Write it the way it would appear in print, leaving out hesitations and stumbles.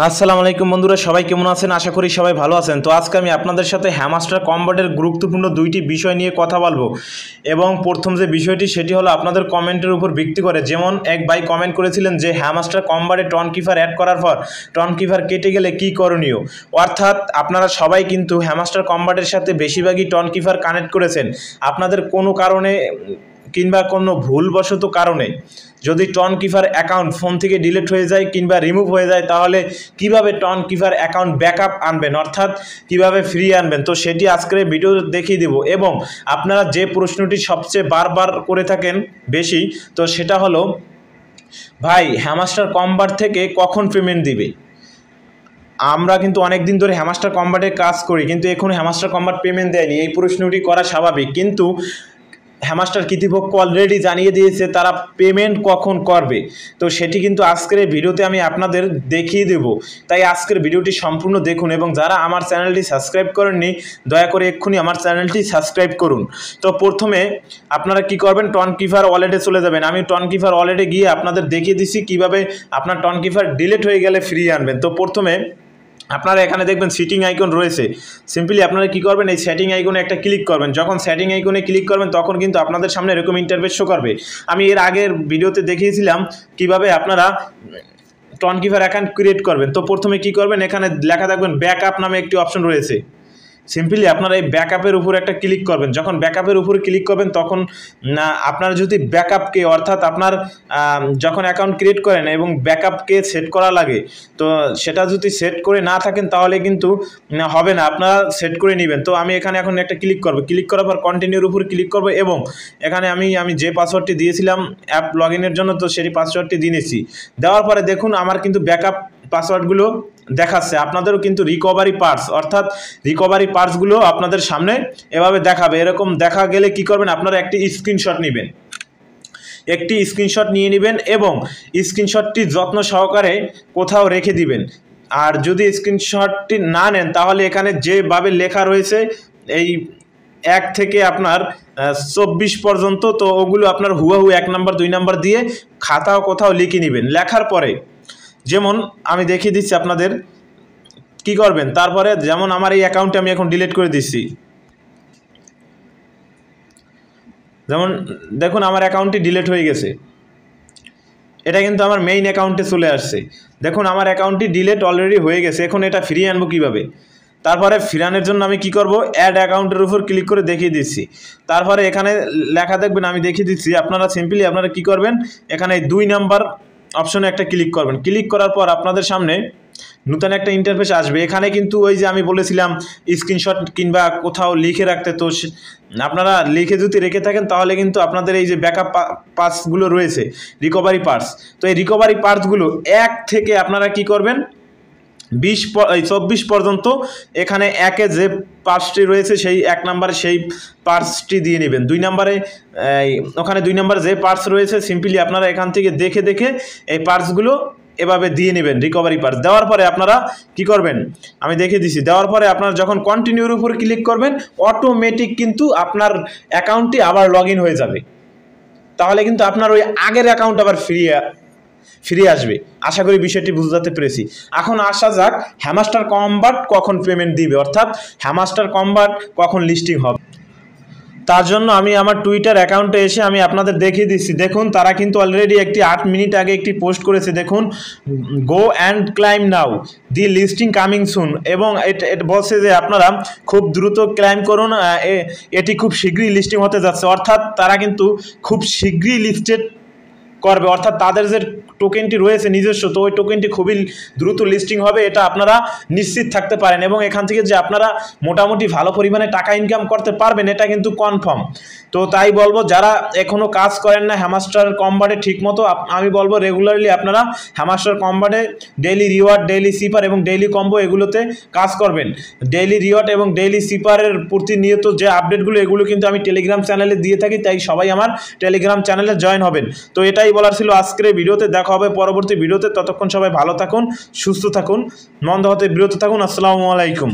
আসসালামু আলাইকুম বন্ধুরা, সবাই কেমন আছেন? আশা করি সবাই ভালো আছেন। তো আজকে আমি আপনাদের সাথে হ্যামাস্টার কম্বাটের গুরুত্বপূর্ণ দুইটি বিষয় নিয়ে কথা বলবো। এবং প্রথম যে বিষয়টি সেটি হলো আপনাদের কমেন্টের উপর ভিত্তি করে। যেমন এক ভাই কমেন্ট করেছিলেন যে হ্যামাস্টার কম্বাটে টন কিপার অ্যাড করার পর টন কিপার কেটে গেলে কি করণীয়। অর্থাৎ আপনারা সবাই কিন্তু হ্যামাস্টার কম্বাটের সাথে বেশিরভাগই টন কিপার কানেক্ট করেছেন। আপনাদের কোনো কারণে কিংবা কোনো ভুলবশত কারণে যদি টন কিপার অ্যাকাউন্ট ফোন থেকে ডিলিট হয়ে যায় কিংবা রিমুভ হয়ে যায়, তাহলে কিভাবে টন কিপার অ্যাকাউন্ট ব্যাকআপ আনবেন, অর্থাৎ কিভাবে ফ্রি আনবেন, তো সেটি আজকের ভিডিও দেখিয়ে দেব। এবং আপনারা যে প্রশ্নটি সবচেয়ে বারবার করে থাকেন বেশি, তো সেটা হলো ভাই হ্যামাস্টার কম্বাট থেকে কখন পেমেন্ট দিবে। আমরা কিন্তু অনেক দিন ধরে হ্যামাস্টার কম্বাটে কাজ করি, কিন্তু এখন হ্যামাস্টার কম্বাট পেমেন্ট দেয়নি। এই প্রশ্নটি করা স্বাভাবিক, কিন্তু হ্যামাস্টার কর্তৃপক্ষ অলরেডি জানিয়ে দিয়েছে তারা পেমেন্ট কখন করবে। তো সেটি কিন্তু আজকের এই ভিডিওতে আমি আপনাদের দেখিয়ে দেব। তাই আজকের ভিডিওটি সম্পূর্ণ দেখুন, এবং যারা আমার চ্যানেলটি সাবস্ক্রাইব করেননি দয়া করে এক্ষুনি আমার চ্যানেলটি সাবস্ক্রাইব করুন। তো প্রথমে আপনারা কি করবেন, টন কিপার ওয়ালেটে চলে যাবেন। আমি টন কিপার ওয়ালেটে গিয়ে আপনাদের দেখিয়ে দিচ্ছি কিভাবে আপনার টন কিপার ডিলিট হয়ে গেলে ফ্রি আনবেন। তো প্রথমে আপনারা এখানে দেখবেন সেটিং আইকন রয়েছে। সিম্পলি আপনারা কি করবেন, এই সেটিং আইকনে একটা ক্লিক করবেন। যখন সেটিং আইকনে ক্লিক করবেন তখন কিন্তু আপনাদের সামনে এরকম ইন্টারফেস শো করবে। আমি এর আগের ভিডিওতে দেখিয়েছিলাম কিভাবে আপনারা টন কিপার অ্যাকাউন্ট ক্রিয়েট করবেন। তো প্রথমে কি করবেন, এখানে লেখা থাকবেন ব্যাকআপ নামে একটি অপশন রয়েছে। সিম্পলি আপনারা এই ব্যাকআপের উপর একটা ক্লিক করবেন। যখন ব্যাকআপের উপরে ক্লিক করবেন তখন আপনার যদি ব্যাকআপকে, অর্থাৎ আপনার যখন অ্যাকাউন্ট ক্রিয়েট করেন এবং ব্যাকআপকে সেট করা লাগে, তো সেটা যদি সেট করে না থাকেন তাহলে কিন্তু হবে না, আপনারা সেট করে নেবেন। তো আমি এখানে এখন একটা ক্লিক করব, ক্লিক করার পর কন্টিনিউর উপর ক্লিক করব, এবং এখানে আমি যে পাসওয়ার্ডটি দিয়েছিলাম অ্যাপ লগ ইনের জন্য, তো সেই পাসওয়ার্ডটি দিয়েছি। দেওয়ার পরে দেখুন আমার কিন্তু ব্যাকআপ পাসওয়ার্ডগুলো দেখাচ্ছে। আপনাদেরও কিন্তু রিকভারি পার্টস, অর্থাৎ রিকভারি পার্টসগুলো আপনাদের সামনে এভাবে দেখাবে। এরকম দেখা গেলে কি করবেন, আপনারা একটি স্ক্রিনশট নেবেন, একটি স্ক্রিনশট নিয়ে নেবেন এবং স্ক্রিনশটটি যত্ন সহকারে কোথাও রেখে দিবেন। আর যদি স্ক্রিনশটটি না নেন তাহলে এখানে যেভাবে লেখা রয়েছে এই 1 থেকে আপনার 24 পর্যন্ত, তো ওগুলো আপনার হুবাহু 1 নাম্বার 2 নাম্বার দিয়ে খাতাও কোথাও লিখে নেবেন। লেখার পরে যেমন আমি দেখিয়ে দিচ্ছি আপনাদের কি করবেন। তারপরে যেমন আমার এই অ্যাকাউন্টে আমি এখন ডিলিট করে দিচ্ছি। যেমন দেখুন আমার অ্যাকাউন্টটি ডিলিট হয়ে গেছে, এটা কিন্তু আমার মেইন অ্যাকাউন্টে চলে আসছে। দেখুন আমার অ্যাকাউন্টটি ডিলিট অলরেডি হয়ে গেছে। এখন এটা ফিরিয়ে আনবো কীভাবে, তারপরে ফিরানোর জন্য আমি কি করব, অ্যাড অ্যাকাউন্টের উপর ক্লিক করে দেখিয়ে দিচ্ছি। তারপরে এখানে লেখা দেখবেন, আমি দেখিয়ে দিচ্ছি। আপনারা সিম্পলি আপনারা কি করবেন, এখানে 2 নাম্বার অপশনে একটা ক্লিক করবেন। ক্লিক করার পর আপনাদের সামনে নতুন একটা ইন্টারফেস আসবে। এখানে কিন্তু ওই যে আমি বলেছিলাম স্ক্রিনশট কিংবা কোথাও লিখে রাখতে, তো আপনারা লিখে যদি রেখে থাকেন তাহলে কিন্তু আপনাদের এই যে ব্যাকআপ পার্টসগুলো রয়েছে রিকভারি পার্টস, তো এই রিকভারি পার্টসগুলো 1 থেকে আপনারা কি করবেন 24 পর্যন্ত এখানে 1-এ যে পার্টসটি রয়েছে সেই 1 নাম্বারে সেই পার্টসটি দিয়ে নেবেন। 2 নাম্বারে ওখানে 2 নাম্বার যে পার্টস রয়েছে সিম্পলি আপনারা এখান থেকে দেখে দেখে এই পার্টসগুলো এভাবে দিয়ে নেবেন রিকভারি পার্টস। দেওয়ার পরে আপনারা কি করবেন আমি দেখিয়ে দিচ্ছি। দেওয়ার পরে আপনারা যখন কন্টিনিউর উপর ক্লিক করবেন অটোমেটিক কিন্তু আপনার অ্যাকাউন্টটি আবার লগ ইন হয়ে যাবে। তাহলে কিন্তু আপনার ওই আগের অ্যাকাউন্ট আবার ফিরে আসবে। আশা করি বিষয়টি বুঝতে পেরেছি। এখন আসা যাক হ্যামাস্টার কম্বাট কখন পেমেন্ট দিবে, অর্থাৎ হ্যামাস্টার কম্বাট কখন লিস্টিং হবে। তার জন্য আমি আমার টুইটার অ্যাকাউন্টে এসে আমি আপনাদের দেখিয়ে দিচ্ছি। দেখুন তারা কিন্তু অলরেডি 8 মিনিট আগে একটি পোস্ট করেছে। দেখুন go and climb now, the listing coming soon, এবং এটা বলছে যে আপনারা খুব দ্রুত ক্লাইম করুন, এটি খুব শীঘ্রই লিস্টিং হতে যাচ্ছে। অর্থাৎ তারা কিন্তু খুব শীঘ্রই লিস্টেড করবে, অর্থাৎ তাদের যে টোকেনটি রয়েছে নিজস্ব, তো ওই টোকেনটি খুবই দ্রুত লিস্টিং হবে, এটা আপনারা নিশ্চিত থাকতে পারেন। এবং এখান থেকে যে আপনারা মোটামুটি ভালো পরিমাণে টাকা ইনকাম করতে পারবেন এটা কিন্তু কনফার্ম। তো তাই বলবো যারা এখনও কাজ করেন না হ্যামাস্টার কম্বাটে ঠিকমতো, আমি বলবো রেগুলারলি আপনারা হ্যামাস্টার কম্বাটে ডেইলি রিওয়ার্ড, ডেইলি সিপার এবং ডেইলি কম্বো এগুলোতে কাজ করবেন। ডেইলি রিওয়ার্ড এবং ডেইলি সিপারের প্রতিনিয়ত যে আপডেটগুলো এগুলো কিন্তু আমি টেলিগ্রাম চ্যানেলে দিয়ে থাকি, তাই সবাই আমার টেলিগ্রাম চ্যানেলে জয়েন হবেন। তো এটাই বলার ছিল আজকের ভিডিওতে। দেখা হবে পরবর্তী ভিডিওতে, ততক্ষণ সবাই ভালো থাকুন, সুস্থ থাকুন, মন্দ হতে বিরত থাকুন। আসসালামু আলাইকুম।